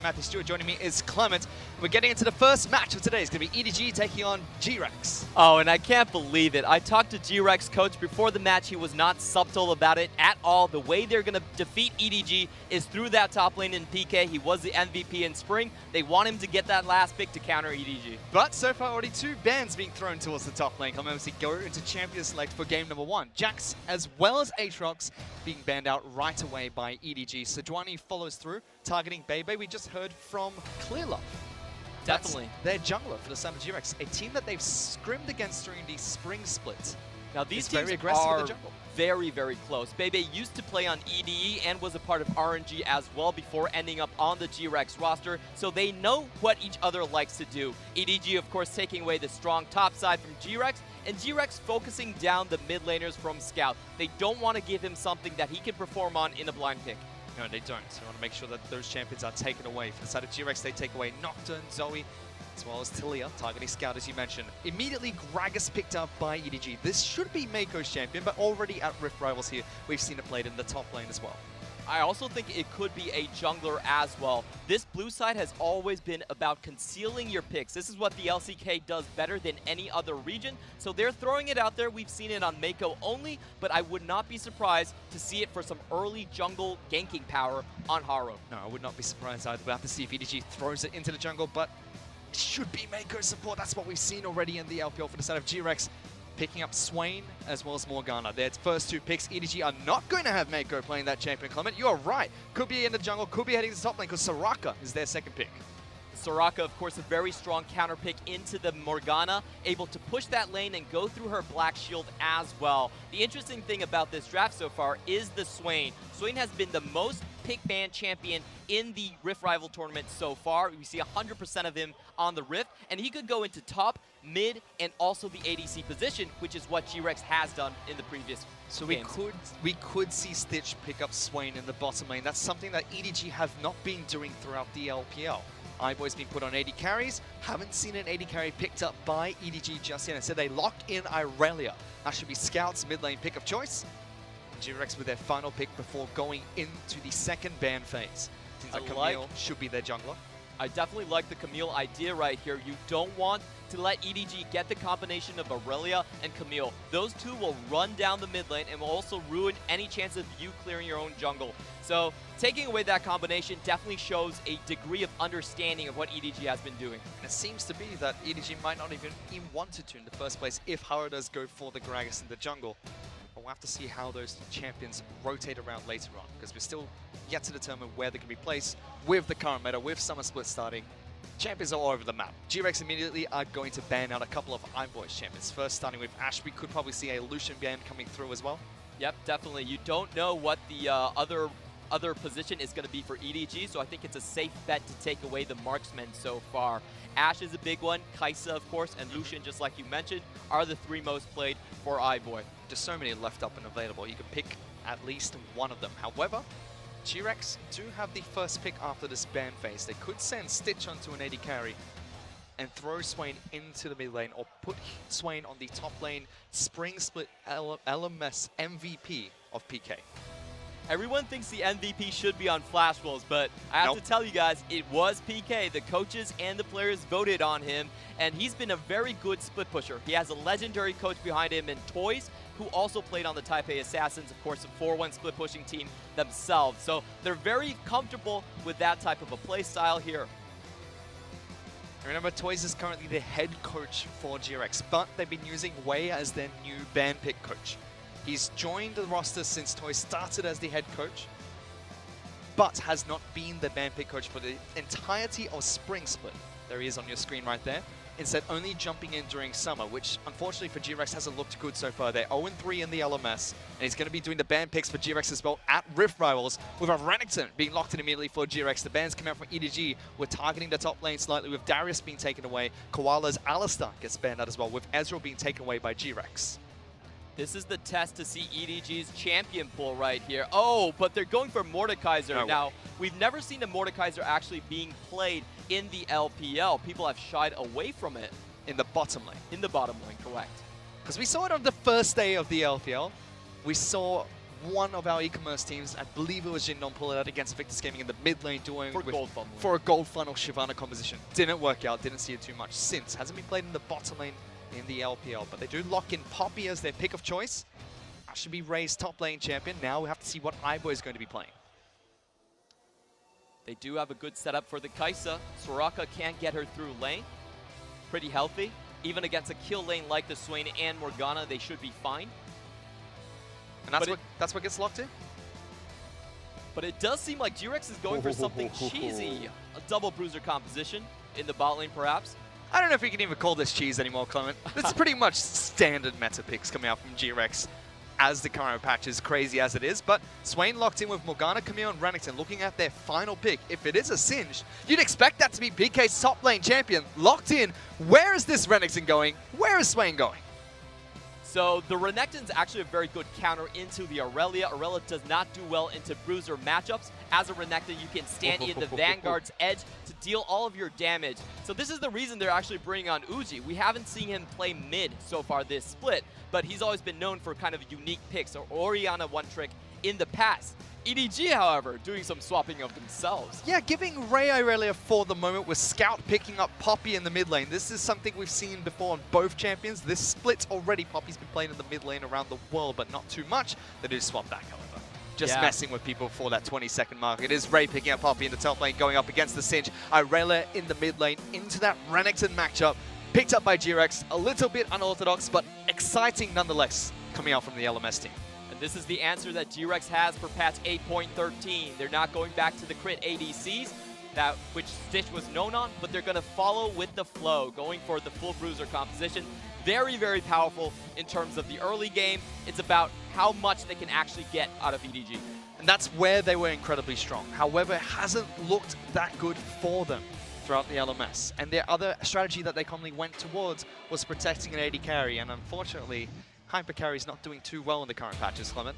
Matthew Stewart. Joining me is Clement. We're getting into the first match of today. It's going to be EDG taking on GRX. Oh, and I can't believe it. I talked to GRX coach before the match. He was not subtle about it at all. The way they're going to defeat EDG is through that top lane in PK. He was the MVP in spring. They want him to get that last pick to counter EDG. But so far, already 2 bans being thrown towards the top lane. Clement, we go into champion select for game number 1. Jax, as well as Aatrox, being banned out right away by EDG. Sejuani follows through, targeting Bebe. We just heard from Clearlove. Definitely. Their jungler for the side of GRX, a team that they've scrimmed against during the spring split. Now these teams teams very aggressive are in the jungle. very, very close. Bebe used to play on EDE and was a part of RNG as well before ending up on the GRX roster, so they know what each other likes to do. EDG, of course, taking away the strong top side from GRX, and GRX focusing down the mid laners from Scout. They don't want to give him something that he can perform on in a blind pick. No, they don't. So we want to make sure that those champions are taken away. For the side of GRX, they take away Nocturne, Zoe, as well as Tilia, targeting Scout, as you mentioned. Immediately, Gragas picked up by EDG. This should be Mako's champion, but already at Rift Rivals here, we've seen it played in the top lane as well. I also think it could be a jungler as well. This blue side has always been about concealing your picks. This is what the LCK does better than any other region, so they're throwing it out there. We've seen it on Mako only, but I would not be surprised to see it for some early jungle ganking power on Haro. No, I would not be surprised either. We'll have to see if EDG throws it into the jungle, but it should be Mako's support. That's what we've seen already in the LPL for the side of GRX. Picking up Swain as well as Morgana. Their first 2 picks. EDG are not going to have Mako playing that champion, Clement. You are right. Could be in the jungle, could be heading to the top lane because Soraka is their second pick. Soraka, of course, a very strong counter pick into the Morgana, able to push that lane and go through her black shield as well. The interesting thing about this draft so far is the Swain. Swain has been the most pick ban champion in the Rift Rival tournament so far. We see 100% of him on the Rift, and he could go into top, mid, and also the ADC position, which is what GRX has done in the previous games. we could see Stitch pick up Swain in the bottom lane. That's something that EDG have not been doing throughout the LPL. Iboy's been put on AD carries. Haven't seen an AD carry picked up by EDG just yet. Instead, they locked in Irelia. That should be Scout's mid lane pick of choice. GRX with their final pick before going into the second ban phase. Seems like Camille should be their jungler. I definitely like the Camille idea right here. You don't want to let EDG get the combination of Aurelia and Camille. Those two will run down the mid lane and will also ruin any chance of you clearing your own jungle. So taking away that combination definitely shows a degree of understanding of what EDG has been doing. And it seems to be that EDG might not even wanted to in the first place if Haro does go for the Gragas in the jungle. But we'll have to see how those champions rotate around later on, because we're still yet to determine where they can be placed with the current meta, with Summer Split starting. Champions are all over the map. GRX immediately are going to ban out a couple of Iboy's champions. First, starting with Ashe, we could probably see a Lucian ban coming through as well. Yep, definitely. You don't know what the other position is going to be for EDG, so I think it's a safe bet to take away the marksmen so far. Ashe is a big one, Kai'Sa, of course, and Lucian, just like you mentioned, are the 3 most played for Iboy. Just so many left up and available. You can pick at least one of them. However, GRX do have the first pick after this ban phase. They could send Stitch onto an AD carry and throw Swain into the mid lane, or put Swain on the top lane spring split LMS MVP of PK. Everyone thinks the MVP should be on Flash Wolves, but I have to tell you guys, it was PK. The coaches and the players voted on him, and he's been a very good split pusher. He has a legendary coach behind him in Toys, who also played on the Taipei Assassins, of course, a 4-1 split pushing team themselves. So they're very comfortable with that type of a play style here. Remember, Toys is currently the head coach for GRX, but they've been using Wei as their new ban pick coach. He's joined the roster since Toys started as the head coach, but has not been the ban pick coach for the entirety of Spring Split. There he is on your screen right there. Instead, only jumping in during summer, which unfortunately for GRX hasn't looked good so far. They're 0-3 in the LMS, and he's going to be doing the ban picks for GRX as well at Rift Rivals, with a Renekton being locked in immediately for GRX. The bans come out from EDG. We're targeting the top lane slightly, with Darius being taken away. Koala's Alistar gets banned out as well, with Ezreal being taken away by GRX. This is the test to see EDG's champion pool right here. Oh, but they're going for Mordekaiser. Now, we've never seen a Mordekaiser actually being played in the LPL. People have shied away from it. In the bottom lane. In the bottom lane, correct. Because we saw it on the first day of the LPL. We saw one of our e-commerce teams, I believe it was Jindong, pull it out against Victus Gaming in the mid lane dueling for a gold funnel Shyvana composition. Didn't work out, didn't see it too much since. Hasn't been played in the bottom lane in the LPL, but they do lock in Poppy as their pick of choice. That should be Ray's top lane champion. Now we have to see what Ibo is going to be playing. They do have a good setup for the Kai'Sa. Soraka can't get her through lane. Pretty healthy. Even against a kill lane like the Swain and Morgana, they should be fine. And that's what gets locked in? But it does seem like GRX is going for something cheesy. A double bruiser composition in the bot lane, perhaps. I don't know if we can even call this cheese anymore, Clement. It's pretty much standard meta picks coming out from GRX as the current patch is crazy as it is. But Swain locked in with Morgana, Camille, and Renekton looking at their final pick. If it is a Singed, you'd expect that to be PK's top lane champion. Locked in. Where is this Renekton going? Where is Swain going? So the Renekton's actually a very good counter into the Aurelia. Aurelia does not do well into bruiser matchups. As a Renekton, you can stand in the Vanguard's edge to deal all of your damage. So this is the reason they're actually bringing on Uji. We haven't seen him play mid so far this split, but he's always been known for kind of unique picks, or Orianna one trick in the past. EDG, however, doing some swapping of themselves. Yeah, giving Ray Aurelia for the moment with Scout picking up Poppy in the mid lane. This is something we've seen before on both champions. This split already, Poppy's been playing in the mid lane around the world, but not too much. They do swap back, however. Just messing with people for that 20-second mark. It is Ray picking up Poppy in the top lane, going up against the Singed. Aurelia in the mid lane into that Renekton matchup. Picked up by GRX, a little bit unorthodox, but exciting nonetheless, coming out from the LMS team. This is the answer that GRX has for patch 8.13. They're not going back to the crit ADCs, which Stitch was known on, but they're going to follow with the flow, going for the full bruiser composition. Very, very powerful in terms of the early game. It's about how much they can actually get out of EDG. And that's where they were incredibly strong. However, it hasn't looked that good for them throughout the LMS. And their other strategy that they commonly went towards was protecting an AD carry, and unfortunately, Hyper Carry's not doing too well in the current patches, Clement.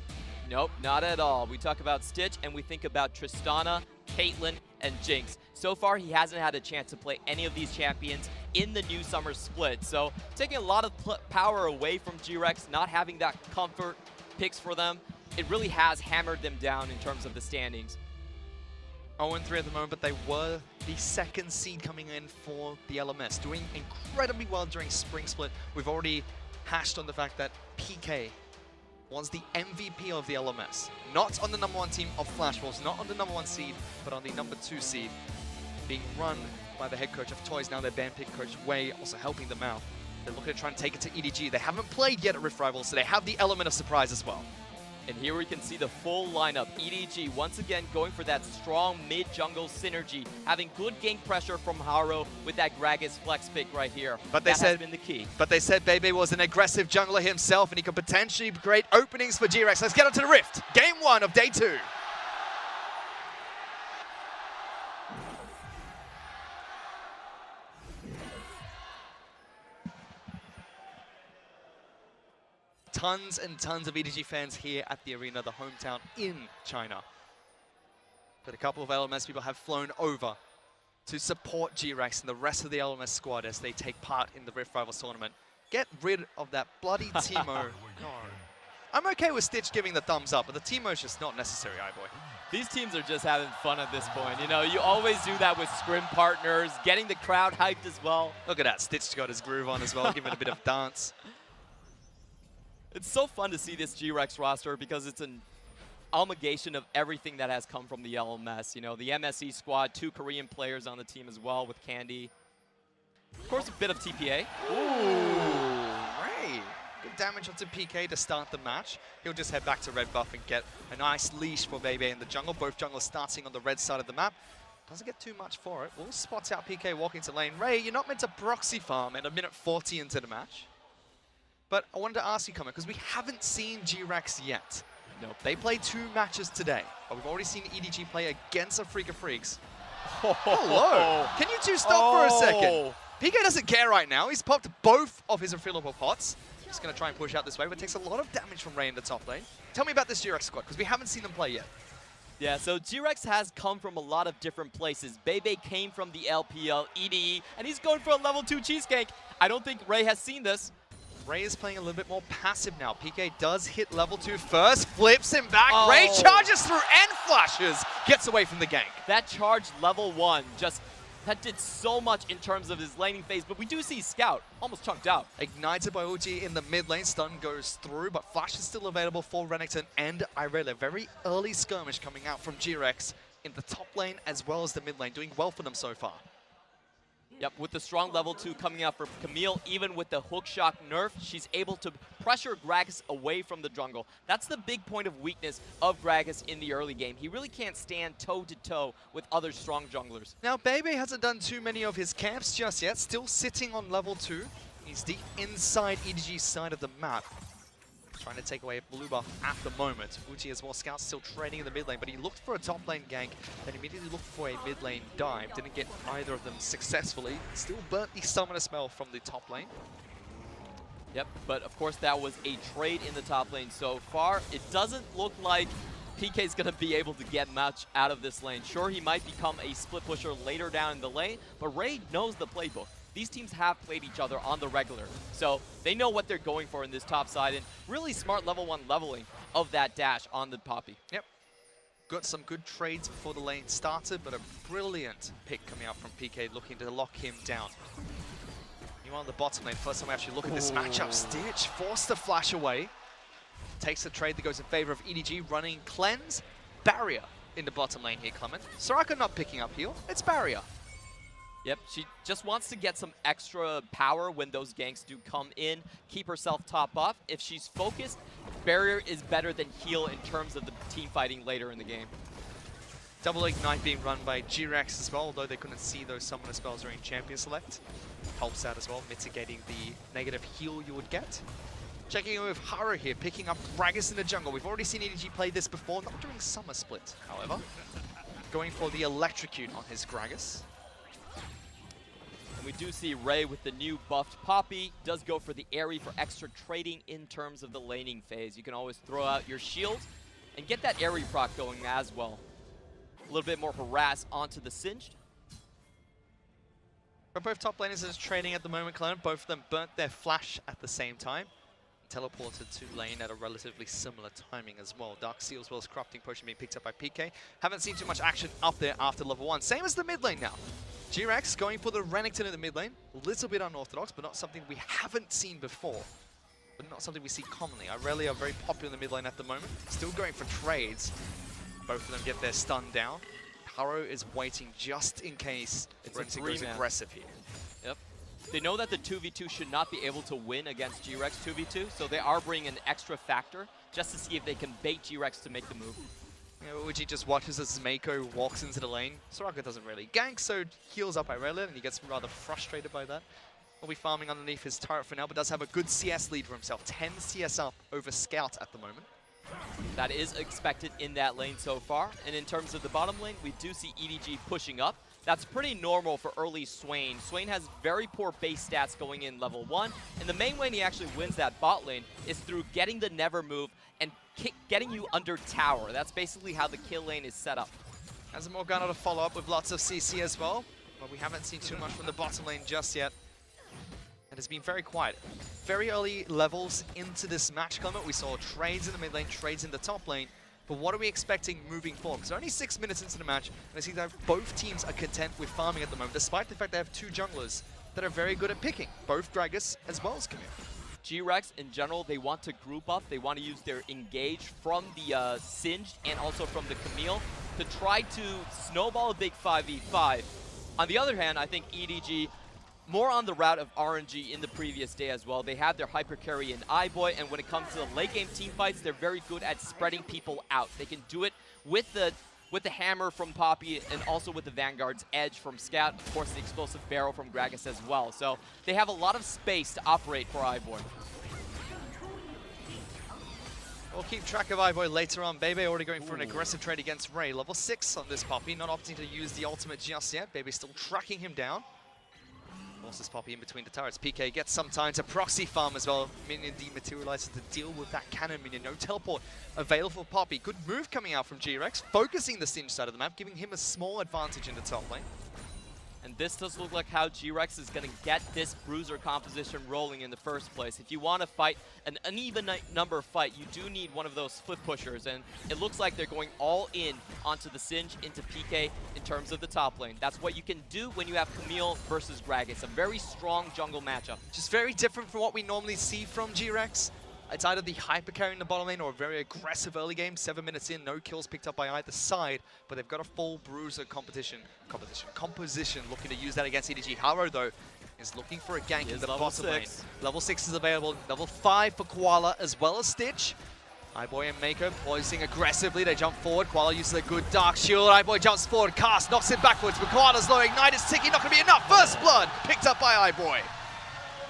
Nope, not at all. We talk about Stitch and we think about Tristana, Caitlyn, and Jinx. So far, he hasn't had a chance to play any of these champions in the new summer split. So taking a lot of power away from GRX, not having that comfort picks for them, it really has hammered them down in terms of the standings. 0-3 at the moment, but they were the second seed coming in for the LMS, doing incredibly well during Spring Split. We've already hashed on the fact that PK was the MVP of the LMS. Not on the #1 team of Flash Wolves, not on the #1 seed, but on the #2 seed, being run by the head coach of Toys, now their band pick coach, Wei, also helping them out. They're looking to try and take it to EDG. They haven't played yet at Rift Rivals, so they have the element of surprise as well. And here we can see the full lineup. EDG once again going for that strong mid-jungle synergy, having good gank pressure from Haro with that Gragas flex pick right here. But that has been the key. But they said Bebe was an aggressive jungler himself, and he could potentially create openings for GRX. Let's get onto the Rift. Game 1 of day 2. Tons and tons of EDG fans here at the arena, the hometown in China. But a couple of LMS people have flown over to support GRX and the rest of the LMS squad as they take part in the Rift Rivals tournament. Get rid of that bloody Teemo. I'm okay with Stitch giving the thumbs up, but the Teemo's just not necessary, iBoy. These teams are just having fun at this point. You know, you always do that with scrim partners, getting the crowd hyped as well. Look at that, Stitch got his groove on as well, giving it a bit of dance. It's so fun to see this GRX roster because it's an amalgamation of everything that has come from the LMS. You know, the MSE squad, 2 Korean players on the team as well with Candy. Of course, a bit of TPA. Ooh, Ray. Good damage onto PK to start the match. He'll just head back to red buff and get a nice leash for Bebe in the jungle. Both junglers starting on the red side of the map. Doesn't get too much for it. We'll spot out PK walking to lane. Ray, you're not meant to proxy farm at a minute 40 into the match. But I wanted to ask you, Comment, because we haven't seen GRX yet. Nope. They played 2 matches today, but we've already seen EDG play against a Freak of Freaks. Hello! Can you two stop for a second? PK doesn't care right now. He's popped both of his refillable pots. He's going to try and push out this way, but takes a lot of damage from Ray in the top lane. Tell me about this GRX squad, because we haven't seen them play yet. Yeah, so GRX has come from a lot of different places. Bebe came from the LPL, EDE, and he's going for a level 2 cheesecake. I don't think Ray has seen this. Ray is playing a little bit more passive now. PK does hit level 2 first, flips him back. Oh. Ray charges through and flashes, gets away from the gank. That charge level 1 that did so much in terms of his laning phase, but we do see Scout almost chunked out. Ignited by ulti in the mid lane, stun goes through, but flash is still available for Renekton and Irelia. Very early skirmish coming out from GRX in the top lane as well as the mid lane, doing well for them so far. Yep, with the strong level 2 coming out for Camille, even with the hook shot nerf, she's able to pressure Gragas away from the jungle. That's the big point of weakness of Gragas in the early game. He really can't stand toe-to-toe with other strong junglers. Now, Bebe hasn't done too many of his camps just yet, still sitting on level 2. He's deep inside EDG's side of the map. Trying to take away a blue buff at the moment. Uchi as well, Scout's still trading in the mid lane, but he looked for a top lane gank, then immediately looked for a mid lane dive. Didn't get either of them successfully. Still burnt the summoner spell from the top lane. Yep, but of course that was a trade in the top lane so far. It doesn't look like PK's going to be able to get much out of this lane. Sure, he might become a split pusher later down in the lane, but Ray knows the playbook. These teams have played each other on the regular, so they know what they're going for in this top side, and really smart level 1 leveling of that dash on the Poppy. Yep. Got some good trades before the lane started, but a brilliant pick coming out from PK looking to lock him down. Meanwhile, on the bottom lane, first time we actually look at this matchup, Stitch forced to flash away. Takes the trade that goes in favor of EDG, running Cleanse, Barrier in the bottom lane here, Clement. Soraka not picking up heal, it's Barrier. Yep, she just wants to get some extra power when those ganks do come in, keep herself top off. If she's focused, Barrier is better than heal in terms of the team fighting later in the game. Double Ignite being run by GRX as well, although they couldn't see those summoner spells during Champion Select. Helps out as well, mitigating the negative heal you would get. Checking in with Haru here, picking up Gragas in the jungle. We've already seen EDG play this before, not during Summer Split, however. Going for the Electrocute on his Gragas. And we do see Ray with the new buffed Poppy does go for the Aerie for extra trading in terms of the laning phase. You can always throw out your shield and get that Aerie proc going as well. A little bit more harass onto the Singed. But both top laners are trading at the moment, Clement. Both of them burnt their flash at the same time. Teleported to lane at a relatively similar timing as well. Dark Seal as well as Corrupting Potion being picked up by PK. Haven't seen too much action up there after level 1. Same as the mid lane now. GRX going for the Renekton in the mid lane. A little bit unorthodox, but not something we haven't seen before. But not something we see commonly. Irelia are very popular in the mid lane at the moment. Still going for trades. Both of them get their stun down. Haro is waiting just in case Renekton goes aggressive here. Yep. They know that the 2v2 should not be able to win against GRX 2v2, so they are bringing an extra factor just to see if they can bait GRX to make the move. Uchi just watches as Mako walks into the lane. Soraka doesn't really gank, so heals up Irelia, and he gets rather frustrated by that. Will be farming underneath his turret for now, but does have a good CS lead for himself. 10 CS up over Scout at the moment. That is expected in that lane so far. And in terms of the bottom lane, we do see EDG pushing up. That's pretty normal for early Swain. Swain has very poor base stats going in level 1. And the main way he actually wins that bot lane is through getting the Never move and getting you under tower. That's basically how the kill lane is set up. Has a Morgana to follow up with lots of CC as well. But we haven't seen too much from the bottom lane just yet. It has been very quiet. Very early levels into this match, Clement. We saw trades in the mid lane, trades in the top lane. But what are we expecting moving forward? Because only 6 minutes into the match, and I see that both teams are content with farming at the moment, despite the fact they have 2 junglers that are very good at picking, both Gragas as well as Camille. GRX, in general, they want to group up. They want to use their engage from the Singed and also from the Camille to try to snowball a big 5v5. On the other hand, I think EDG, more on the route of RNG in the previous day as well. They have their hyper carry in iBoy, and when it comes to the late game team fights, they're very good at spreading people out. They can do it with the hammer from Poppy and also with the Vanguard's edge from Scout, of course the explosive barrel from Gragas as well. So they have a lot of space to operate for iBoy. We'll keep track of iBoy later on. Bebe already going for an aggressive trade against Ray. Level 6 on this Poppy, not opting to use the ultimate just yet. Bebe still tracking him down. Forces Poppy in between the turrets. PK gets some time to proxy farm as well. Minion dematerializes to deal with that cannon minion. No teleport available for Poppy. Good move coming out from GRX, focusing the Singed side of the map, giving him a small advantage in the top lane. And this does look like how GRX is going to get this bruiser composition rolling in the first place. If you want to fight an uneven number fight, you do need one of those split pushers. And it looks like they're going all in onto the Singe into PK in terms of the top lane. That's what you can do when you have Camille versus Gragas. A very strong jungle matchup. Just very different from what we normally see from GRX. It's either the hyper carry in the bottom lane or a very aggressive early game. 7 minutes in, no kills picked up by either side, but they've got a full bruiser composition looking to use that against EDG. Haro, though, is looking for a gank in the bottom lane. Level 6 is available. Level 5 for Koala as well as Stitch. iBoy and Mako poising aggressively. They jump forward. Koala uses a good dark shield. iBoy jumps forward. Cast knocks it backwards, but Koala's low. Ignite is ticking. Not going to be enough. First blood picked up by iBoy.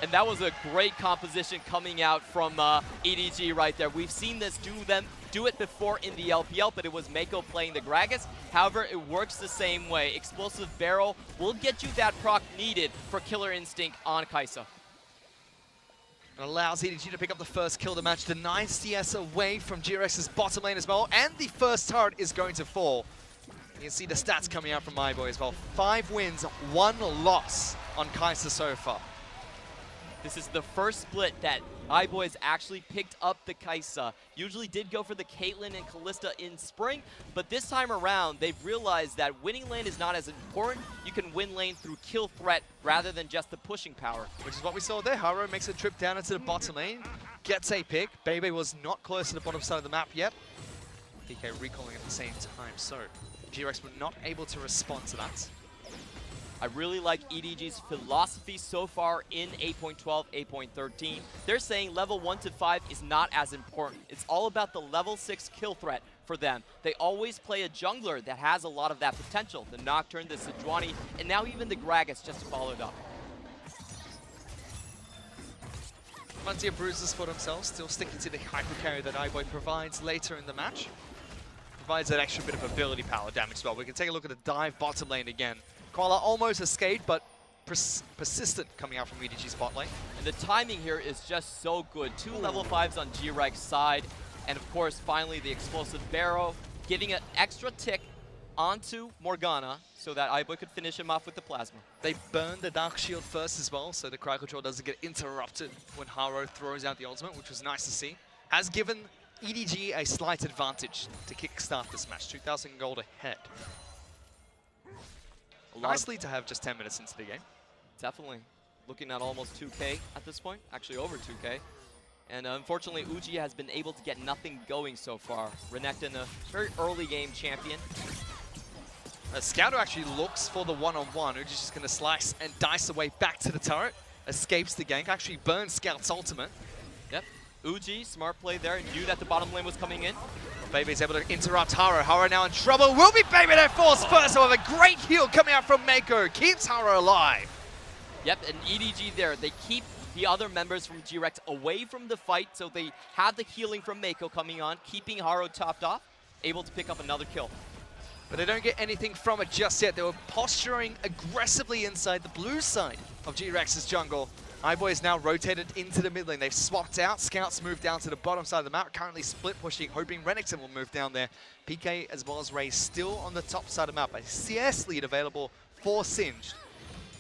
And that was a great composition coming out from EDG right there. We've seen this do it before in the LPL, but it was Mako playing the Gragas. However, it works the same way. Explosive Barrel will get you that proc needed for Killer Instinct on Kai'Sa. It allows EDG to pick up the first kill of the match, denies CS away from GRX's bottom lane as well, and the first turret is going to fall. You can see the stats coming out from iBoy as well. 5 wins, 1 loss on Kai'Sa so far. This is the first split that iBoy has actually picked up the Kai'Sa. Usually did go for the Caitlyn and Kalista in spring, but this time around, they've realized that winning lane is not as important. You can win lane through kill threat rather than just the pushing power. Which is what we saw there. Haro makes a trip down into the bottom lane, gets a pick. Bebe was not close to the bottom side of the map yet. PK recalling at the same time, so GRX were not able to respond to that. I really like EDG's philosophy so far in 8.12, 8.13. They're saying level 1 to 5 is not as important. It's all about the level 6 kill threat for them. They always play a jungler that has a lot of that potential. The Nocturne, the Sejuani, and now even the Gragas just followed up. Plenty of bruises for themselves, still sticking to the hyper carry that iBoy provides later in the match. Provides that extra bit of ability power damage as well. We can take a look at the dive bottom lane again. Koala almost escaped, but persistent coming out from EDG's bot lane. And the timing here is just so good. 2 level 5s on GRX's side, and of course, finally the explosive barrow, giving an extra tick onto Morgana so that iBoy could finish him off with the plasma. They burned the dark shield first as well, so the crowd control doesn't get interrupted when Haro throws out the ultimate, which was nice to see. Has given EDG a slight advantage to kickstart this match, 2,000 gold ahead. Nicely to have just 10 minutes into the game. Definitely. Looking at almost 2K at this point, actually over 2K. And unfortunately, Uji has been able to get nothing going so far. Renekton, a very early game champion. Scouter actually looks for the one-on-one. Uji's just going to slice and dice away back to the turret. Escapes the gank, actually burns Scout's ultimate. Yep. Uji, smart play there, knew that the bottom lane was coming in. Baby's able to interrupt Haro. Haro now in trouble. Will be Baby that falls first. However, great heal coming out from Mako. Keeps Haro alive. Yep, and EDG there. They keep the other members from GRX away from the fight, so they have the healing from Mako coming on, keeping Haro topped off, able to pick up another kill. But they don't get anything from it just yet. They were posturing aggressively inside the blue side of GRX's jungle. iBoy is now rotated into the mid lane. They've swapped out. Scouts moved down to the bottom side of the map, currently split pushing, hoping Renekton will move down there. PK as well as Ray still on the top side of the map. A CS lead available for Singed.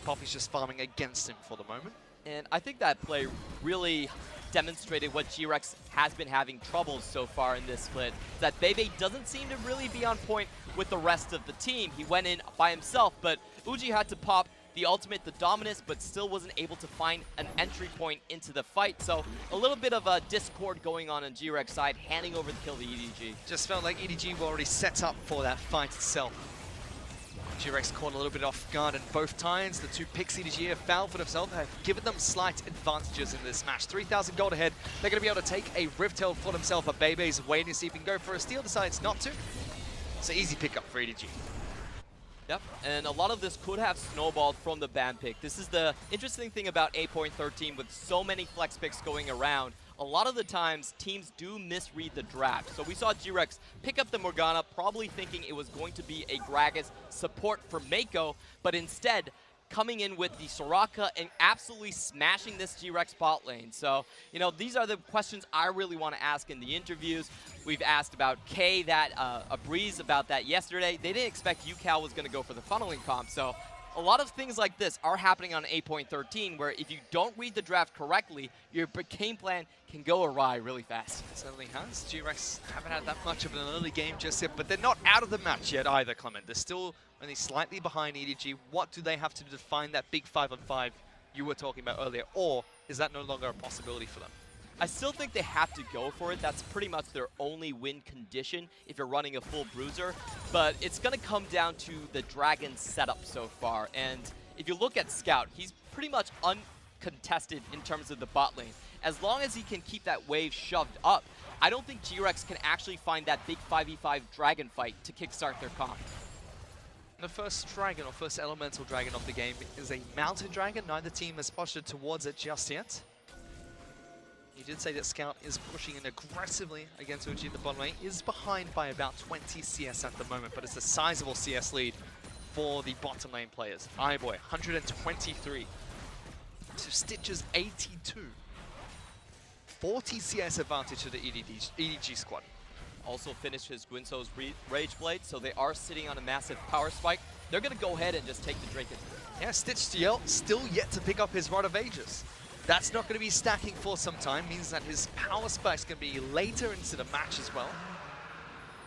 Poppy's just farming against him for the moment. And I think that play really demonstrated what GRX has been having troubles so far in this split. That Bebe doesn't seem to really be on point with the rest of the team. He went in by himself, but Uji had to pop the ultimate, the dominance, but still wasn't able to find an entry point into the fight. So a little bit of a discord going on GRX side, handing over the kill to EDG. Just felt like EDG were already set up for that fight itself. GRX caught a little bit off guard, and both times the 2 picks EDG have found for themselves have given them slight advantages in this match. 3,000 gold ahead. They're going to be able to take a Rift Herald for themselves, but Bebe's waiting to see if he can go for a steal, decides not to. It's an easy pickup for EDG. Yep, and a lot of this could have snowballed from the ban pick. This is the interesting thing about 8.13 with so many flex picks going around. A lot of the times, teams do misread the draft. So we saw GRX pick up the Morgana, probably thinking it was going to be a Gragas support for Mako, but instead, coming in with the Soraka and absolutely smashing this GRX bot lane. So, you know, these are the questions I really want to ask in the interviews. We've asked about K, a Breeze about that yesterday. They didn't expect UCal was going to go for the funneling comp, so a lot of things like this are happening on 8.13, where if you don't read the draft correctly, your game plan can go awry really fast. It certainly has. GRX haven't had that much of an early game just yet, but they're not out of the match yet either, Clement. They're still only slightly behind EDG. What do they have to do to find that big 5-on-5 you were talking about earlier, or is that no longer a possibility for them? I still think they have to go for it. That's pretty much their only win condition if you're running a full bruiser. But it's going to come down to the Dragon setup so far. And if you look at Scout, he's pretty much uncontested in terms of the bot lane. As long as he can keep that wave shoved up, I don't think GRX can actually find that big 5v5 Dragon fight to kickstart their comp. The first dragon, or first elemental dragon of the game, is a mountain dragon. Neither team has postured towards it just yet. You did say that Scout is pushing in aggressively against Uji in the bottom lane. Is behind by about 20 CS at the moment, but it's a sizable CS lead for the bottom lane players. iBoy, 123 to Stitch's 82. 40 CS advantage to the EDG squad. Also finished his Guinso's Rage Blade, so they are sitting on a massive power spike. They're going to go ahead and just take the Drake. Yeah, Stitch still yet to pick up his Rod of Ages. That's not going to be stacking for some time, means that his power spike's going to be later into the match as well.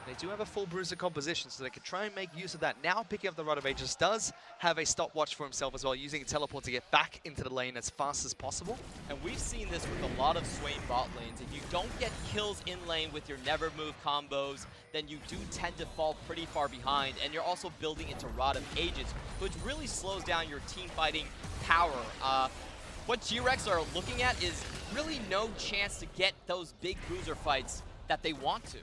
They do have a full bruiser composition, so they can try and make use of that. Now picking up the Rod of Ages does have a stopwatch for himself as well, using a teleport to get back into the lane as fast as possible. And we've seen this with a lot of Swain bot lanes. If you don't get kills in lane with your never move combos, then you do tend to fall pretty far behind, and you're also building into Rod of Ages, which really slows down your team fighting power. What GRX are looking at is really no chance to get those big bruiser fights that they want to.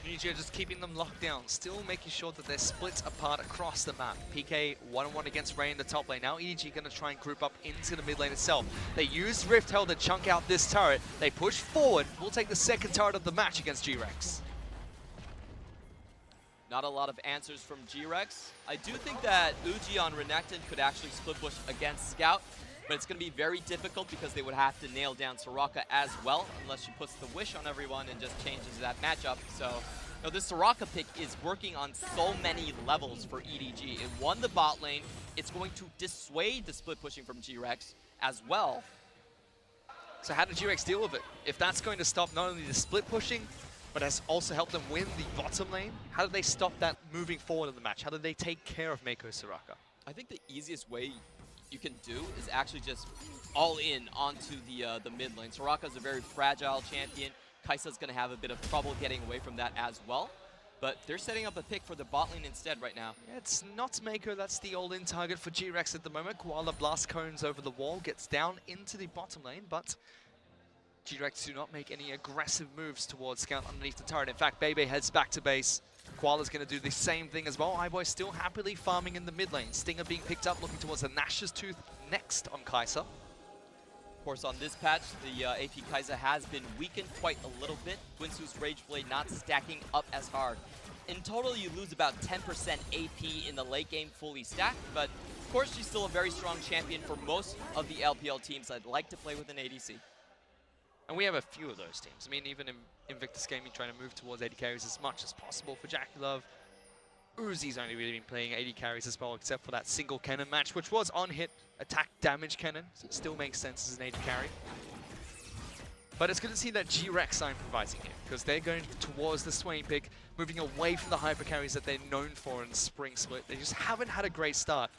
EDG just keeping them locked down, still making sure that they're split apart across the map. PK 1-on-1 against Ray in the top lane. Now EDG going to try and group up into the mid lane itself. They use Rift Hell to chunk out this turret. They push forward. We'll take the second turret of the match against GRX. Not a lot of answers from GRX. I do think that Uji on Renekton could actually split push against Scout, but it's going to be very difficult because they would have to nail down Soraka as well, unless she puts the wish on everyone and just changes that matchup. So, this Soraka pick is working on so many levels for EDG. It won the bot lane. It's going to dissuade the split pushing from GRX as well. So how did GRX deal with it? If that's going to stop not only the split pushing, but has also helped them win the bottom lane, how did they stop that moving forward in the match? How did they take care of Mako Soraka? I think the easiest way you can do is actually just all in onto the mid lane. Soraka's a very fragile champion. Kai'Sa's going to have a bit of trouble getting away from that as well. But they're setting up a pick for the bot lane instead right now. Yeah, it's not Mako, that's the all-in target for GRX at the moment. Koala blast cones over the wall, gets down into the bottom lane, but GRX do not make any aggressive moves towards Scout underneath the turret. In fact, Bebe heads back to base. Koala's going to do the same thing as well. iBoy still happily farming in the mid lane. Stinger being picked up, looking towards the Nash's Tooth next on Kai'Sa. Of course, on this patch, the AP Kai'Sa has been weakened quite a little bit. Guinso's Rage Blade not stacking up as hard. In total, you lose about 10% AP in the late game fully stacked, but of course, she's still a very strong champion for most of the LPL teams that like to play with an ADC. And we have a few of those teams. I mean, even in Invictus Gaming, trying to move towards AD carries as much as possible for JackeyLove. Uzi's only really been playing AD carries as well, except for that single cannon match, which was on-hit attack damage cannon, so it still makes sense as an AD carry. But it's good to see that GRX are improvising here, because they're going towards the Swain pick, moving away from the hyper carries that they're known for in the Spring Split. They just haven't had a great start,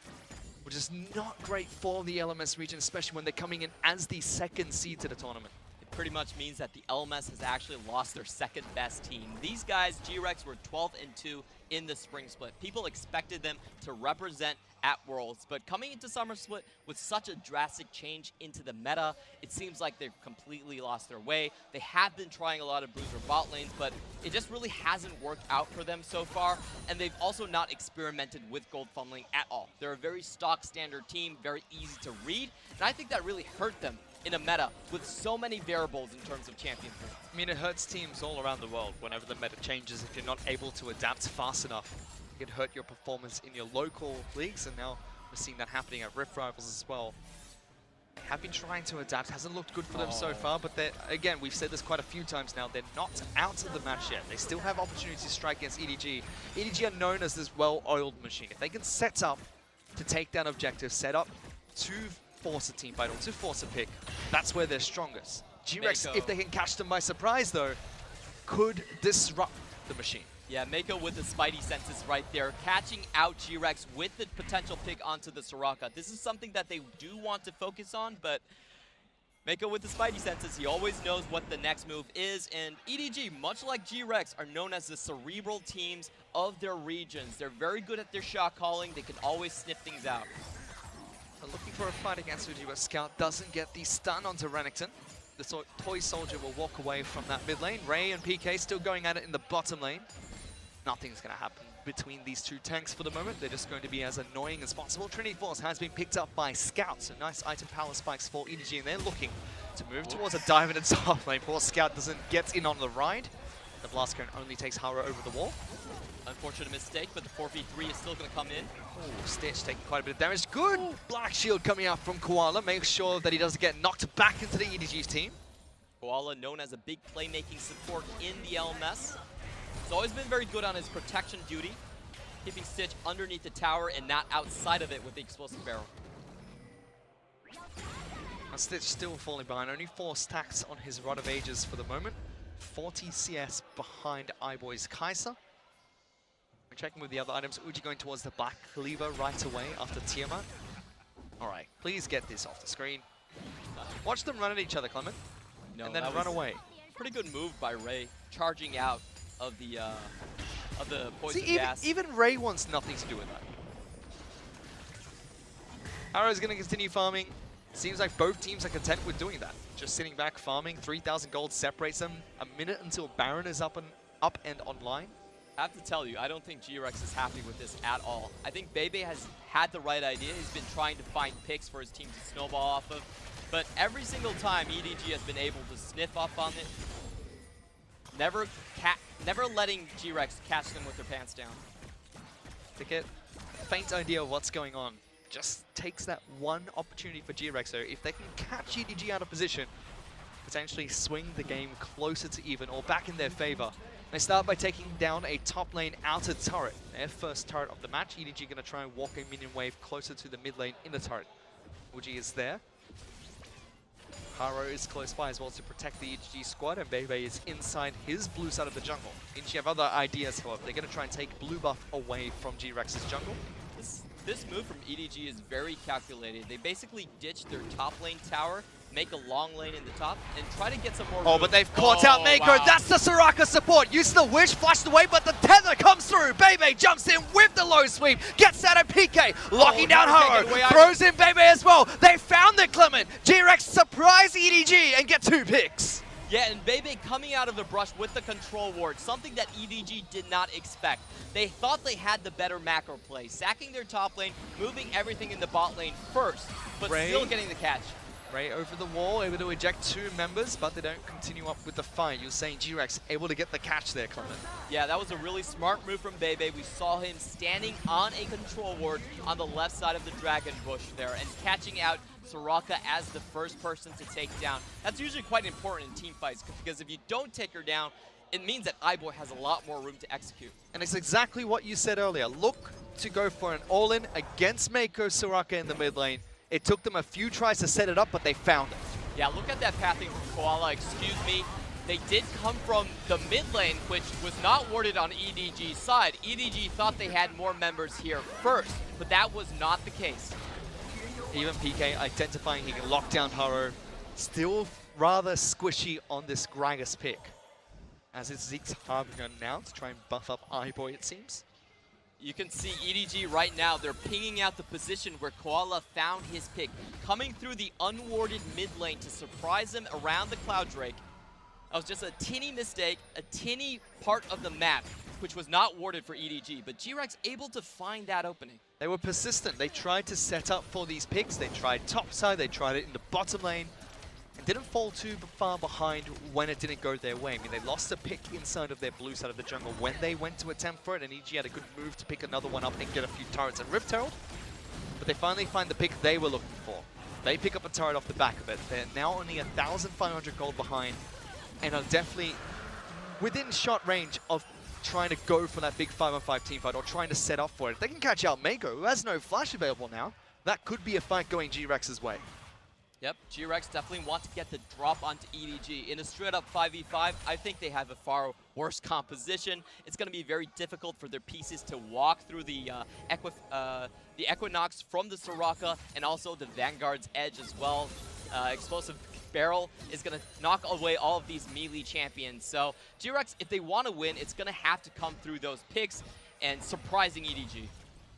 which is not great for the LMS region, especially when they're coming in as the second seed to the tournament. Pretty much means that the LMS has actually lost their second best team. These guys, GRX, were 12-2 in the Spring Split. People expected them to represent at Worlds, but coming into Summer Split with such a drastic change into the meta, it seems like they've completely lost their way. They have been trying a lot of bruiser bot lanes, but it just really hasn't worked out for them so far, and they've also not experimented with gold funneling at all. They're a very stock standard team, very easy to read, and I think that really hurt them in a meta with so many variables in terms of champion pool. I mean, it hurts teams all around the world whenever the meta changes. If you're not able to adapt fast enough, it can hurt your performance in your local leagues, and now we're seeing that happening at Rift Rivals as well. have been trying to adapt. Hasn't looked good for them so far, but again, we've said this quite a few times now, they're not out of the match yet. They still have opportunities to strike against EDG. EDG are known as this well-oiled machine. If they can set up to take down objectives, set up to force a team fight or to force a pick, that's where they're strongest. GRX, if they can catch them by surprise though, could disrupt the machine. Yeah, Mako with the Spidey senses right there, catching out GRX with the potential pick onto the Soraka. This is something that they do want to focus on, but Mako with the Spidey senses, he always knows what the next move is, and EDG, much like GRX, are known as the cerebral teams of their regions. They're very good at their shot calling, they can always sniff things out. Looking for a fight against Uji, but Scout doesn't get the stun onto Renekton. The Toy Soldier will walk away from that mid lane. Ray and PK still going at it in the bottom lane. Nothing's going to happen between these two tanks for the moment. They're just going to be as annoying as possible. Trinity Force has been picked up by Scout. So nice item power spikes for EDG, and they're looking to move towards a dive in its top lane. Poor Scout doesn't get in on the ride. The Blast Cone only takes Haro over the wall. Unfortunate mistake, but the 4v3 is still going to come in. Oh, Stitch taking quite a bit of damage. Good Black Shield coming out from Koala. Make sure that he doesn't get knocked back into the EDG's team. Koala, known as a big playmaking support in the LMS. He's always been very good on his protection duty, keeping Stitch underneath the tower and not outside of it with the explosive barrel. Now Stitch still falling behind, only 4 stacks on his Rod of Ages for the moment. 40 CS behind iBoy's Kai'Sa. We're checking with the other items. Uji going towards the Black Cleaver right away after Tiamat. Alright, please get this off the screen. Watch them run at each other, Clement, and then run away. Pretty good move by Ray, charging out of the poison gas. Even Ray wants nothing to do with that. Harrow's going to continue farming. Seems like both teams are content with doing that. Just sitting back farming. 3,000 gold separates them. A minute until Baron is up and online. I have to tell you, I don't think GRX is happy with this at all. I think Bebe has had the right idea. He's been trying to find picks for his team to snowball off of. But every single time EDG has been able to sniff up on it, never letting GRX catch them with their pants down. To get a faint idea of what's going on, just takes that one opportunity for GRX. So if they can catch EDG out of position, potentially swing the game closer to even or back in their favor. They start by taking down a top lane outer turret. Their first turret of the match. EDG going to try and walk a minion wave closer to the mid lane in the turret. Uji is there. Haro is close by as well to protect the EDG squad, and Bebe is inside his blue side of the jungle. EDG have other ideas, however. They're going to try and take blue buff away from GRX's jungle. This move from EDG is very calculated. They basically ditch their top lane tower, make a long lane in the top, and try to get some more room. But they've caught out Mako. Wow. That's the Soraka support. Uses the wish, flashed away, but the tether comes through. Bebe jumps in with the low sweep, gets out of PK, locking down Haro, throws in Bebe as well. They found the Clement. GRX surprise EDG and get 2 picks. Yeah, and Bebe coming out of the brush with the control ward, something that EDG did not expect. They thought they had the better macro play, sacking their top lane, moving everything in the bot lane first, but still getting the catch. Ray over the wall, able to eject 2 members, but they don't continue up with the fight. You're saying GRX able to get the catch there, Clement. Yeah, that was a really smart move from Bebe. We saw him standing on a control ward on the left side of the dragon bush there and catching out Soraka as the first person to take down. That's usually quite important in team fights, because if you don't take her down, it means that iBoy has a lot more room to execute. And it's exactly what you said earlier. Look to go for an all-in against Mako Soraka in the mid lane. It took them a few tries to set it up, but they found it. Yeah, look at that pathing from Koala, excuse me. They did come from the mid lane, which was not warded on EDG's side. EDG thought they had more members here first, but that was not the case. Even PK identifying he can lock down Haro. Still rather squishy on this Gragas pick. As it's Zeke's Harbinger now to try and buff up iBoy, it seems. You can see EDG right now, they're pinging out the position where Koala found his pick, coming through the unwarded mid lane to surprise him around the Cloud Drake. That was just a teeny mistake, a teeny part of the map, which was not warded for EDG, but GRX able to find that opening. They were persistent. They tried to set up for these picks. They tried top side, they tried it in the bottom lane, and didn't fall too far behind when it didn't go their way. I mean, they lost a pick inside of their blue side of the jungle when they went to attempt for it, and EG had a good move to pick another one up and get a few turrets and Rift Herald. But they finally find the pick they were looking for. They pick up a turret off the back of it. They're now only 1,500 gold behind and are definitely within shot range of trying to go for that big 5-on-5 teamfight or trying to set up for it. If they can catch out Mako, who has no flash available now, that could be a fight going GRX's way. Yep, GRX definitely want to get the drop onto EDG. In a straight-up 5v5, I think they have a far worse composition. It's going to be very difficult for their pieces to walk through the Equinox from the Soraka and also the Vanguard's Edge as well. Explosive Barrel is going to knock away all of these melee champions. So GRX, if they want to win, it's going to have to come through those picks and surprising EDG.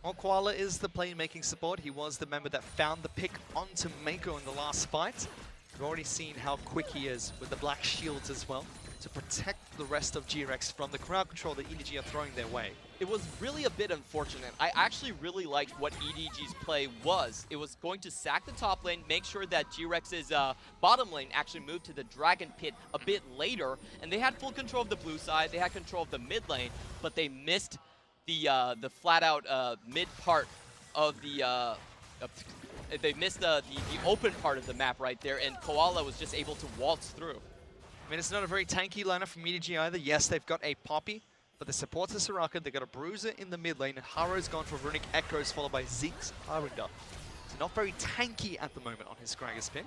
Well, Koala is the playmaking support. He was the member that found the pick onto Mako in the last fight. We've already seen how quick he is with the black shields as well to protect the rest of GRX from the crowd control that EDG are throwing their way. It was really a bit unfortunate. I actually really liked what EDG's play was. It was going to sack the top lane, make sure that GRX's bottom lane actually moved to the Dragon Pit a bit later, and they had full control of the blue side, they had control of the mid lane, but they missed the flat-out mid part of the they missed the open part of the map right there, and Koala was just able to waltz through. I mean, it's not a very tanky lineup from EDG either. Yes, they've got a Poppy, but they support the Soraka. They've got a Bruiser in the mid lane, and Haro's gone for Runic Echoes, followed by Zeke's Harinder. So not very tanky at the moment on his Gragas pick.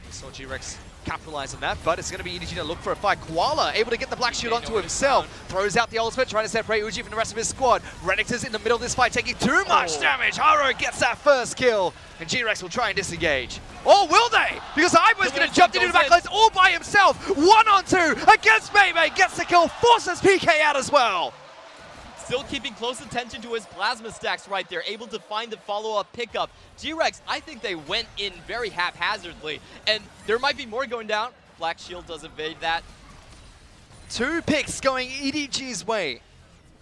We saw GRX capitalize on that, but it's going to be EDG to look for a fight. Koala able to get the black shield onto himself. Throws out the ultimate, trying to separate Uji from the rest of his squad. Renekton's in the middle of this fight, taking too much damage. Haro gets that first kill, and GRX will try and disengage. Or will they? Because Ibo's going to jump into the backlines all by himself. 1-on-2 against Mei. Gets the kill, forces PK out as well. Still keeping close attention to his plasma stacks right there, able to find the follow-up pickup. GRX, I think they went in very haphazardly, and there might be more going down. Black Shield does evade that. 2 picks going EDG's way.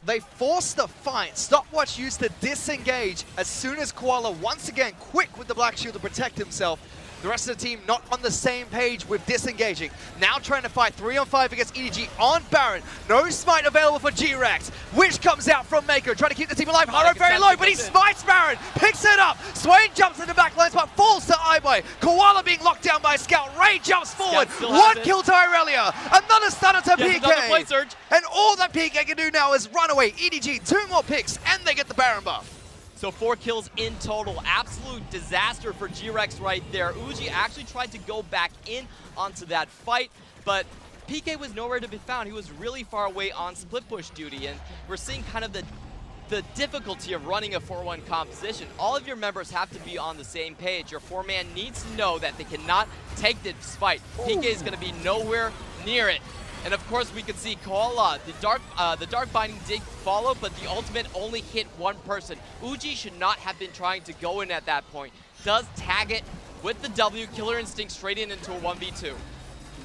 They forced the fight. Stopwatch used to disengage as soon as Koala, once again, quick with the Black Shield to protect himself. The rest of the team not on the same page with disengaging. Now trying to fight 3-on-5 against EDG on Baron. No smite available for GRX, which comes out from Mako, trying to keep the team alive. Haro very low, but he smites Baron, picks it up. Swain jumps in the back lines, but falls to Iboy. Koala being locked down by Scout. Ray jumps forward. 1 kill to Irelia. Another stunner to PK. And all that PK can do now is run away. EDG, 2 more picks, and they get the Baron buff. So 4 kills in total. Absolute disaster for GRX right there. Uji actually tried to go back in onto that fight, but PK was nowhere to be found. He was really far away on split push duty, and we're seeing kind of the difficulty of running a 4-1 composition. All of your members have to be on the same page. Your 4-man needs to know that they cannot take this fight. PK is going to be nowhere near it. And of course, we can see Koala. The dark binding did follow, but the ultimate only hit 1 person. Uji should not have been trying to go in at that point. Does tag it with the W, Killer Instinct straight into a 1v2.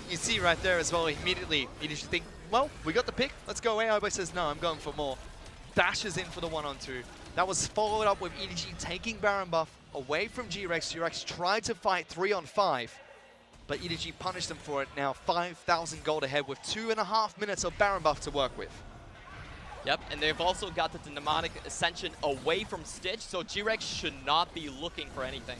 You see right there as well, immediately EDG think, well, we got the pick, let's go away. Iboy says, no, I'm going for more. Dashes in for the 1-on-2. That was followed up with EDG taking Baron buff away from GRX. GRX tried to fight 3-on-5. But EDG punished them for it. Now 5,000 gold ahead with 2.5 minutes of Baron buff to work with. Yep, and they've also got the Dynamic Ascension away from Stitch, so GRX should not be looking for anything.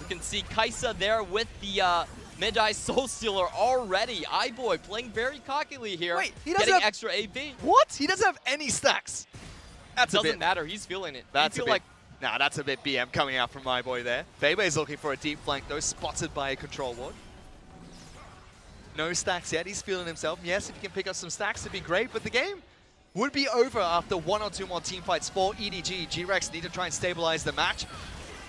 We can see Kaisa there with the Mid-Eye Soul Stealer already. Iboy playing very cockily here. Wait, he doesn't getting have extra AP. What? He doesn't have any stacks. That doesn't matter. He's feeling it. That's a bit. Nah, that's a bit BM coming out from my boy there. Bebe's looking for a deep flank though, spotted by a control ward. No stacks yet, he's feeling himself. Yes, if he can pick up some stacks, it'd be great, but the game would be over after 1 or 2 more team fights for EDG. GRX need to try and stabilize the match.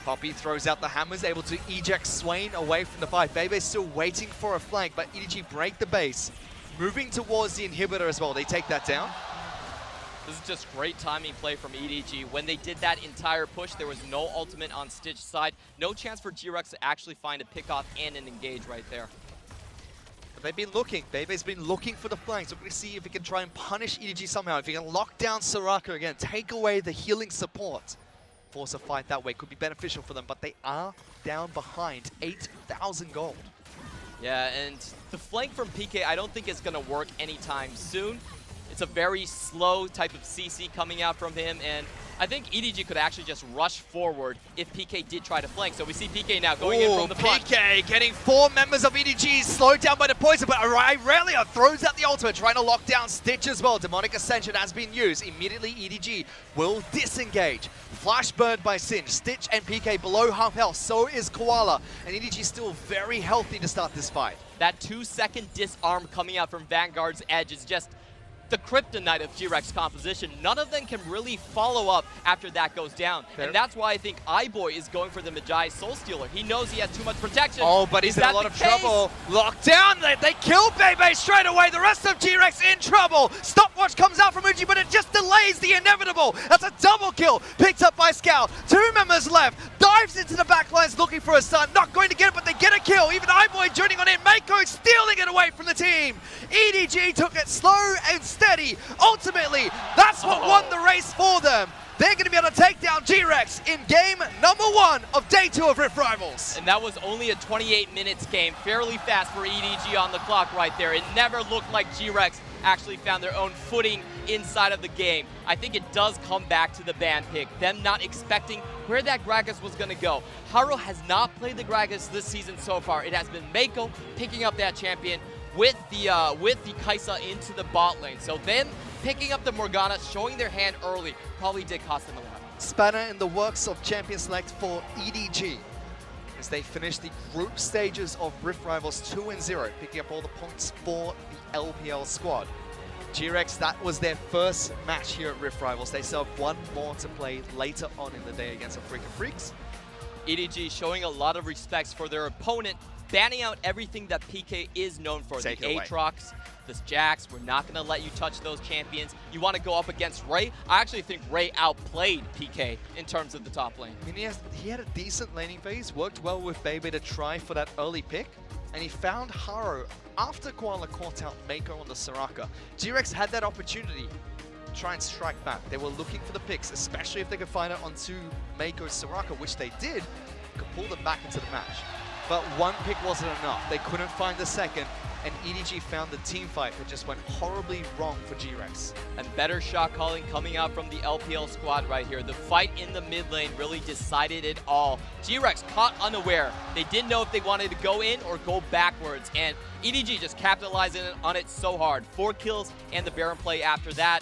Poppy throws out the hammers, able to eject Swain away from the fight. Bebe's still waiting for a flank, but EDG break the base. Moving towards the inhibitor as well, they take that down. This is just great timing play from EDG. When they did that entire push, there was no ultimate on Stitch's side. No chance for GRX to actually find a pickoff and an engage right there. But they've been looking. Bebe's been looking for the flanks. We're going to see if he can try and punish EDG somehow. If he can lock down Soraka again, take away the healing support. Force a fight that way could be beneficial for them, but they are down behind 8,000 gold. Yeah, and the flank from PK, I don't think it's going to work anytime soon. It's a very slow type of CC coming out from him, and I think EDG could actually just rush forward if PK did try to flank. So we see PK now going in from the front. PK getting 4 members of EDG slowed down by the poison, but Irelia throws out the ultimate, trying to lock down Stitch as well. Demonic Ascension has been used. Immediately EDG will disengage. Flash burned by Singe. Stitch and PK below half health. So is Koala. And EDG still very healthy to start this fight. That 2-second disarm coming out from Vanguard's edge is just the kryptonite of GRX composition. None of them can really follow up after that goes down. Fair. And that's why I think iBoy is going for the Magi Soul Stealer. He knows he has too much protection. Oh, but he's in a lot of trouble. Locked down. They kill Bebe straight away. The rest of GRX in trouble. Stopwatch comes out from Uji, but it just delays the inevitable. That's a double kill. Picked up by Scout. 2 members left. Dives into the backlines looking for a stun. Not going to get it, but they get a kill. Even iBoy joining on in. Mako stealing it away from the team. EDG took it slow and steady. Ultimately, that's what won the race for them. They're going to be able to take down GRX in game number 1 of day 2 of Rift Rivals. And that was only a 28 minutes game. Fairly fast for EDG on the clock right there. It never looked like GRX actually found their own footing inside of the game. I think it does come back to the ban pick. Them not expecting where that Gragas was going to go. Haro has not played the Gragas this season so far. It has been Mako picking up that champion with the Kai'Sa into the bot lane. So then picking up the Morgana, showing their hand early, probably did cost them a lot. Spanner in the works of Champion Select for EDG as they finish the group stages of Rift Rivals 2-0, picking up all the points for the LPL squad. GRX, that was their first match here at Rift Rivals. They still have 1 more to play later on in the day against African Freaks. EDG showing a lot of respects for their opponent, banning out everything that PK is known for. Take the it away. Aatrox, the Jax, we're not going to let you touch those champions. You want to go up against Ray? I actually think Ray outplayed PK in terms of the top lane. I mean, he had a decent laning phase, worked well with Bebe to try for that early pick, and he found Haro after Koala caught out Mako on the Soraka. GRX had that opportunity to try and strike back. They were looking for the picks, especially if they could find it onto Mako's Soraka, which they did, could pull them back into the match. But 1 pick wasn't enough. They couldn't find the second, and EDG found the team fight that just went horribly wrong for GRX. And better shot calling coming out from the LPL squad right here. The fight in the mid lane really decided it all. GRX caught unaware. They didn't know if they wanted to go in or go backwards, and EDG just capitalizing on it so hard. 4 kills and the Baron play after that.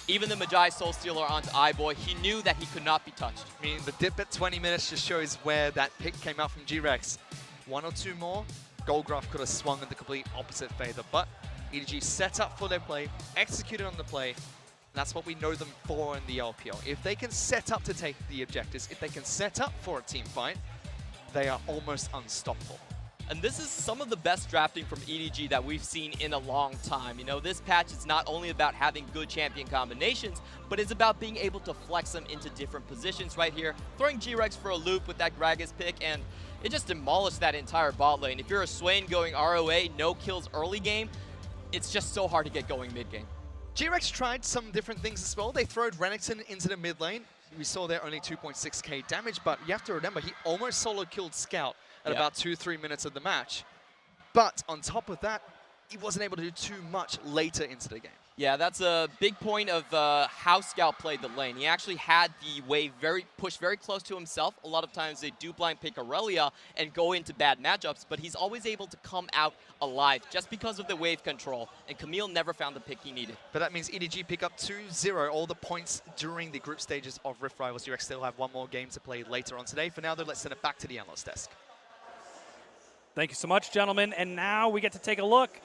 Even the Magi Soul Stealer onto iBoy, he knew that he could not be touched. I mean, the dip at 20 minutes just shows where that pick came out from GRX. 1 or 2 more, Goldgraph could have swung in the complete opposite favor, but EDG set up for their play, executed on the play, and that's what we know them for in the LPL. If they can set up to take the objectives, if they can set up for a team fight, they are almost unstoppable. And this is some of the best drafting from EDG that we've seen in a long time. You know, this patch is not only about having good champion combinations, but it's about being able to flex them into different positions right here, throwing GRX for a loop with that Gragas pick, and it just demolished that entire bot lane. If you're a Swain going ROA, no kills early game, it's just so hard to get going mid game. GRX tried some different things as well. They throwed Renekton into the mid lane. We saw there only 2.6k damage, but you have to remember, he almost solo killed Scout at about 2-3 minutes of the match. But on top of that, he wasn't able to do too much later into the game. Yeah, that's a big point of how Scout played the lane. He actually had the wave pushed very close to himself. A lot of times they do blind pick Aurelia and go into bad matchups, but he's always able to come out alive just because of the wave control. And Camille never found the pick he needed. But that means EDG pick up 2-0, all the points during the group stages of Rift Rivals. GRX still have 1 more game to play later on today. For now, though, let's send it back to the analyst desk. Thank you so much, gentlemen. And now we get to take a look.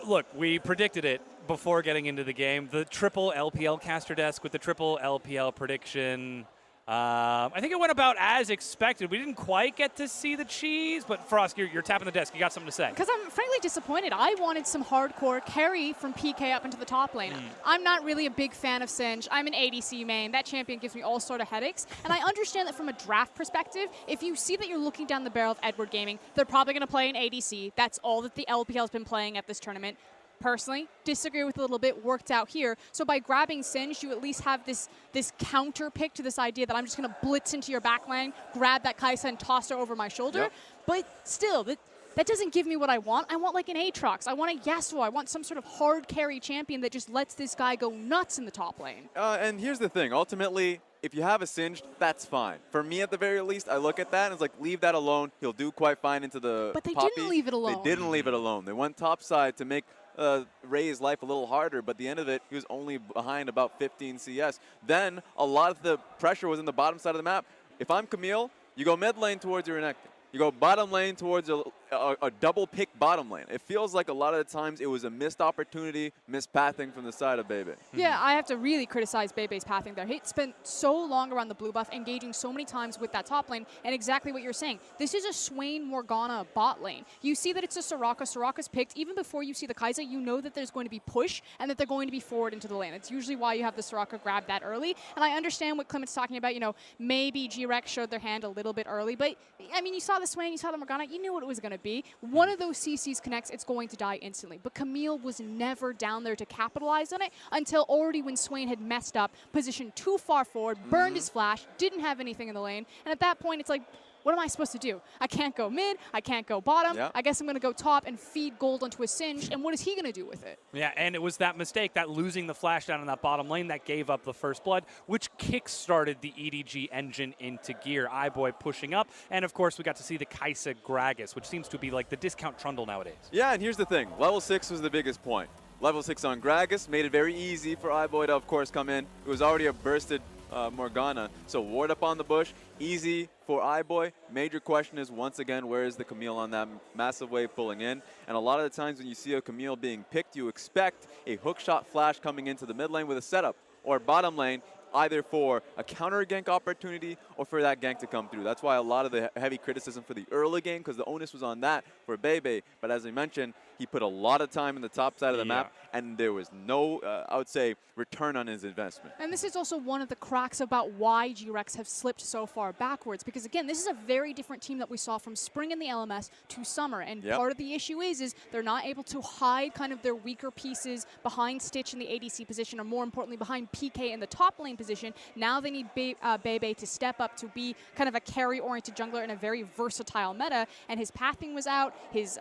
Look, we predicted it before getting into the game. The triple LPL caster desk with the triple LPL prediction. I think it went about as expected. We didn't quite get to see the cheese, but Frost, you're tapping the desk. You got something to say. Because I'm frankly disappointed. I wanted some hardcore carry from PK up into the top lane. I'm not really a big fan of Singe. I'm an ADC main. That champion gives me all sort of headaches. And I understand that from a draft perspective, if you see that you're looking down the barrel of Edward Gaming, they're probably going to play an ADC. That's all that the LPL has been playing at this tournament. Personally, disagree with a little bit, worked out here. So by grabbing Singe, you at least have this counter pick to this idea that I'm just going to blitz into your backline, grab that Kai'Sa and toss her over my shoulder. Yep. But still, that doesn't give me what I want. I want like an Aatrox. I want a Yasuo. I want some sort of hard carry champion that just lets this guy go nuts in the top lane. And here's the thing. Ultimately, if you have a Singed, that's fine. For me, at the very least, I look at that and it's like, leave that alone. He'll do quite fine into the But they Poppy. didn't leave it alone. They didn't leave it alone. They went topside to make Ray's life a little harder, but at the end of it, he was only behind about 15 CS. Then, a lot of the pressure was in the bottom side of the map. If I'm Camille, you go mid lane towards your Renekton. You go bottom lane towards a double pick bottom lane. It feels like a lot of the times it was a missed opportunity, missed pathing from the side of Bebe. Yeah, I have to really criticize Bebe's pathing there. He spent so long around the blue buff, engaging so many times with that top lane, and exactly what you're saying. This is a Swain Morgana bot lane. You see that it's a Soraka. Soraka's picked. Even before you see the Kai'Sa, you know that there's going to be push and that they're going to be forward into the lane. It's usually why you have the Soraka grab that early. And I understand what Clement's talking about. You know, maybe GRX showed their hand a little bit early, but I mean, you saw the Swain, you saw the Morgana, you knew what it was going to be. One of those CCs connects, it's going to die instantly. But Camille was never down there to capitalize on it until already when Swain had messed up, positioned too far forward, burned his flash, didn't have anything in the lane. And at that point, it's like, what am I supposed to do? I can't go mid, I can't go bottom. Yep. I guess I'm going to go top and feed gold onto a Singed. And what is he going to do with it? Yeah, and it was that mistake, that losing the flash down in that bottom lane that gave up the first blood, which kick-started the EDG engine into gear. iBoy pushing up, and of course we got to see the Kai'Sa Gragas, which seems to be like the discount Trundle nowadays. Yeah, and here's the thing. Level 6 was the biggest point. Level 6 on Gragas made it very easy for iBoy to, of course, come in. It was already a bursted Morgana, so ward up on the bush, easy for iBoy. Major question is, once again, where is the Camille on that massive wave pulling in? And a lot of the times when you see a Camille being picked, you expect a hookshot flash coming into the mid lane with a setup, or bottom lane, either for a counter gank opportunity or for that gank to come through. That's why a lot of the heavy criticism for the early game, because the onus was on that for Bebe. But as I mentioned, he put a lot of time in the top side of the map, and there was no, I would say, return on his investment. And this is also one of the cracks about why GRX have slipped so far backwards. Because again, this is a very different team that we saw from spring in the LMS to summer. And part of the issue is they're not able to hide kind of their weaker pieces behind Stitch in the ADC position, or more importantly, behind PK in the top lane position. Now they need Bebe to step up to be kind of a carry-oriented jungler in a very versatile meta. And his pathing was out, his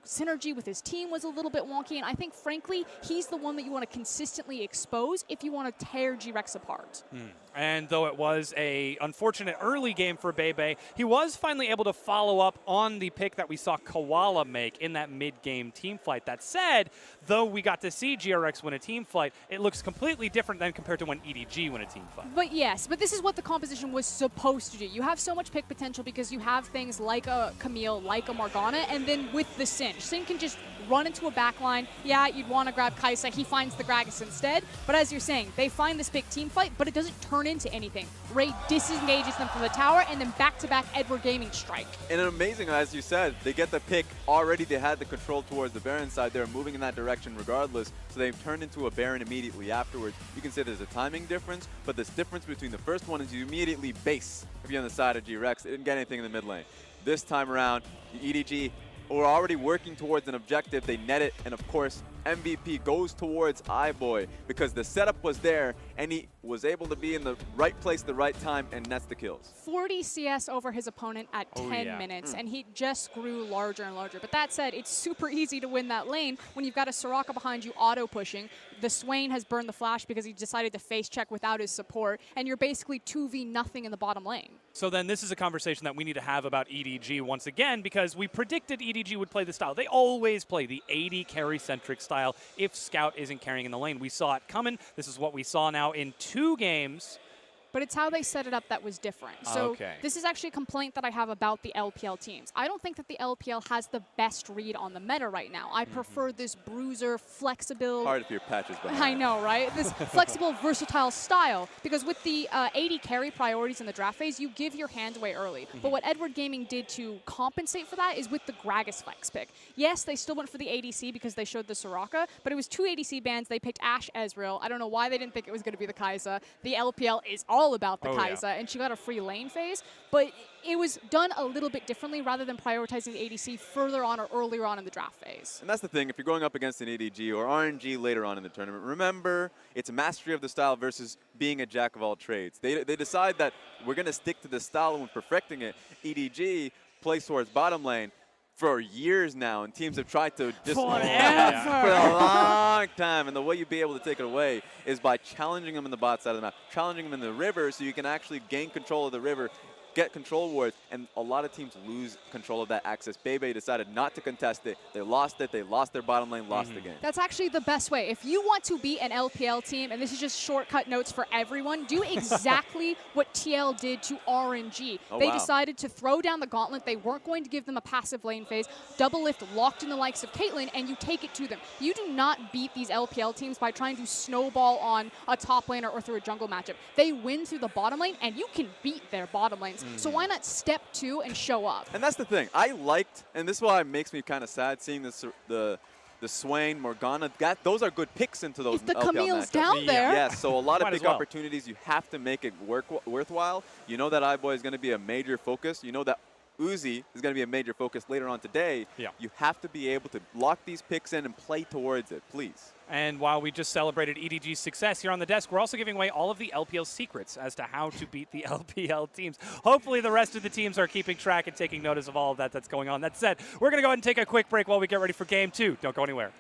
synergy with his team was a little bit wonky, and I think, frankly, he's the one that you want to consistently expose if you want to tear GRX apart. And though it was a unfortunate early game for Bebe, he was finally able to follow up on the pick that we saw Koala make in that mid-game team fight. That said, though we got to see GRX win a team fight, it looks completely different than compared to when EDG win a team fight. But yes, but this is what the composition was supposed to do. You have so much pick potential because you have things like a Camille, like a Morgana, and then with the Sin. Sin can just run into a backline. Yeah, you'd want to grab Kai'Sa. He finds the Gragas instead. But as you're saying, they find this big team fight, but it doesn't turn into anything. Ray disengages them from the tower, and then back-to-back Edward Gaming strike. And amazing, as you said, they get the pick. Already they had the control towards the Baron side. They're moving in that direction regardless, so they've turned into a Baron immediately afterwards. You can say there's a timing difference, but this difference between the first one is you immediately base if you're on the side of GRX. They didn't get anything in the mid lane. This time around, the EDG were already working towards an objective. They net it, and of course, MVP goes towards iBoy because the setup was there, and he was able to be in the right place at the right time and nets the kills. 40 CS over his opponent at 10 minutes, and he just grew larger and larger. But that said, it's super easy to win that lane when you've got a Soraka behind you auto-pushing. The Swain has burned the flash because he decided to face check without his support, and you're basically 2v nothing in the bottom lane. So then this is a conversation that we need to have about EDG once again, because we predicted EDG would play the style. They always play the AD carry-centric style if Scout isn't carrying in the lane. We saw it coming. This is what we saw now in 2 games. But it's how they set it up that was different. So this is actually a complaint that I have about the LPL teams. I don't think that the LPL has the best read on the meta right now. I prefer this bruiser, flexible... Hard if your patches behind. I know, right? This flexible, versatile style. Because with the AD carry priorities in the draft phase, you give your hand away early. But what Edward Gaming did to compensate for that is with the Gragas flex pick. Yes, they still went for the ADC because they showed the Soraka, but it was 2 ADC bans. They picked Ashe Ezreal. I don't know why they didn't think it was going to be the Kai'Sa. The LPL is all about the Kai'Sa, and she got a free lane phase, but it was done a little bit differently rather than prioritizing the ADC further on or earlier on in the draft phase. And that's the thing, if you're going up against an EDG or RNG later on in the tournament, remember, it's mastery of the style versus being a jack of all trades. They decide that we're going to stick to the style and when perfecting it, EDG plays towards bottom lane. for years now, and teams have tried to just for Forever. a long time. And the way you'd be able to take it away is by challenging them in the bot side of the map, challenging them in the river, so you can actually gain control of the river, get control wards, and a lot of teams lose control of that access. Bebe decided not to contest it. They lost it. They lost their bottom lane, lost the game. That's actually the best way. If you want to be an LPL team, and this is just shortcut notes for everyone, do exactly what TL did to RNG. They decided to throw down the gauntlet. They weren't going to give them a passive lane phase. Double lift locked in the likes of Caitlyn, and you take it to them. You do not beat these LPL teams by trying to snowball on a top laner or through a jungle matchup. They win through the bottom lane, and you can beat their bottom lanes. So why not step 2 and show up? And that's the thing. I liked, and this is why it makes me kind of sad seeing this, the Swain, Morgana. Those are good picks into those If the LPL Camille's matchups. down there. Yes, so a lot of Might as big well. opportunities. You have to make it worthwhile. You know that iBoy is going to be a major focus. You know that Uzi is going to be a major focus later on today. Yeah. You have to be able to lock these picks in and play towards it, please. And while we just celebrated EDG's success here on the desk, we're also giving away all of the LPL secrets as to how to beat the LPL teams. Hopefully the rest of the teams are keeping track and taking notice of all of that that's going on. That said, we're going to go ahead and take a quick break while we get ready for Game 2. Don't go anywhere.